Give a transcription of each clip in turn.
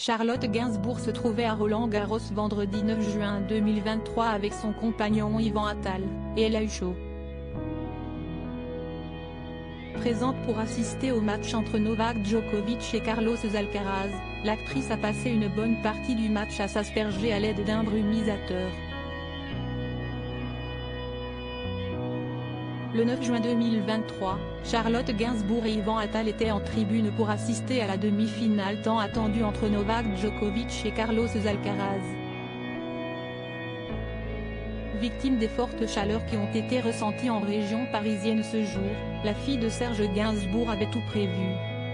Charlotte Gainsbourg se trouvait à Roland-Garros vendredi 9 juin 2023 avec son compagnon Ivan Attal, et elle a eu chaud. Présente pour assister au match entre Novak Djokovic et Carlos Alcaraz, l'actrice a passé une bonne partie du match à s'asperger à l'aide d'un brumisateur. Le 9 juin 2023, Charlotte Gainsbourg et Ivan Attal étaient en tribune pour assister à la demi-finale tant attendue entre Novak Djokovic et Carlos Alcaraz. Victime des fortes chaleurs qui ont été ressenties en région parisienne ce jour, la fille de Serge Gainsbourg avait tout prévu.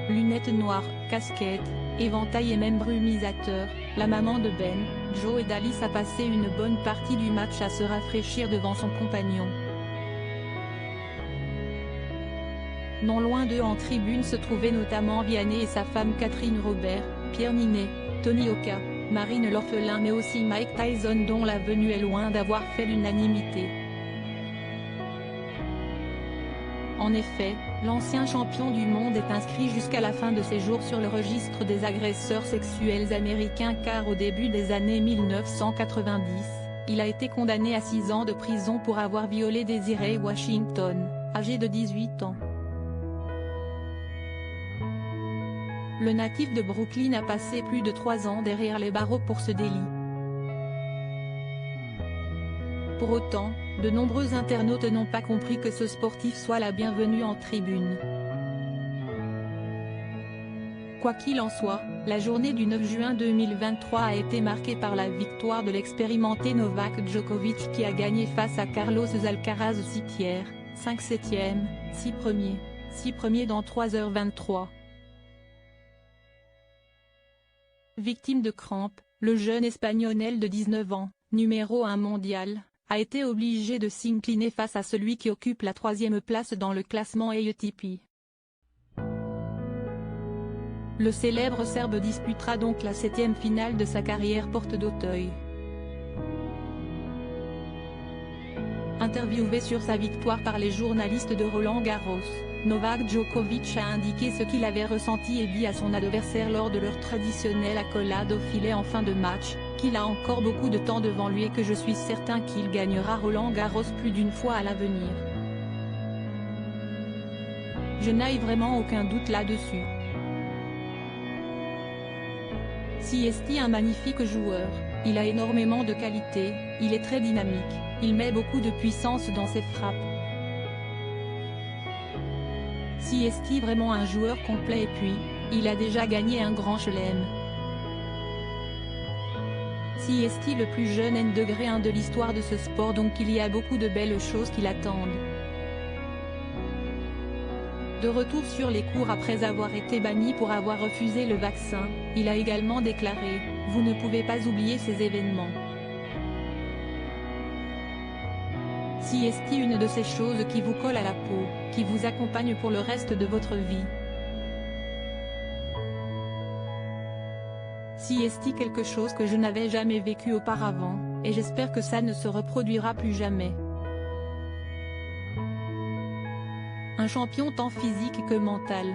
Lunettes noires, casquette, éventail et même brumisateur, la maman de Ben, Jo et d'Alice a passé une bonne partie du match à se rafraîchir devant son compagnon. Non loin d'eux en tribune se trouvaient notamment Vianney et sa femme Catherine Robert, Pierre Ninet, Tony Oka, Marine L'Orphelin mais aussi Mike Tyson dont la venue est loin d'avoir fait l'unanimité. En effet, l'ancien champion du monde est inscrit jusqu'à la fin de ses jours sur le registre des agresseurs sexuels américains car au début des années 1990, il a été condamné à 6 ans de prison pour avoir violé Desiree Washington, âgée de 18 ans. Le natif de Brooklyn a passé plus de 3 ans derrière les barreaux pour ce délit. Pour autant, de nombreux internautes n'ont pas compris que ce sportif soit la bienvenue en tribune. Quoi qu'il en soit, la journée du 9 juin 2023 a été marquée par la victoire de l'expérimenté Novak Djokovic qui a gagné face à Carlos Alcaraz 6 tiers, 5 septièmes, 6 premiers dans 3h23. Victime de crampes, le jeune Espagnol de 19 ans, numéro 1 mondial, a été obligé de s'incliner face à celui qui occupe la 3e place dans le classement ATP. Le célèbre Serbe disputera donc la 7e finale de sa carrière porte d'Auteuil. Interviewé sur sa victoire par les journalistes de Roland-Garros, Novak Djokovic a indiqué ce qu'il avait ressenti et dit à son adversaire lors de leur traditionnelle accolade au filet en fin de match, qu'il a encore beaucoup de temps devant lui et que je suis certain qu'il gagnera Roland-Garros plus d'une fois à l'avenir. Je n'ai vraiment aucun doute là-dessus. C'est un magnifique joueur, il a énormément de qualité, il est très dynamique, il met beaucoup de puissance dans ses frappes. C'est vraiment un joueur complet et puis, il a déjà gagné un grand chelem. C'est le plus jeune N-1 de l'histoire de ce sport donc il y a beaucoup de belles choses qui l'attendent. De retour sur les cours après avoir été banni pour avoir refusé le vaccin, il a également déclaré « Vous ne pouvez pas oublier ces événements. C'est une de ces choses qui vous colle à la peau, qui vous accompagne pour le reste de votre vie. C'est quelque chose que je n'avais jamais vécu auparavant, et j'espère que ça ne se reproduira plus jamais. Un champion tant physique que mental.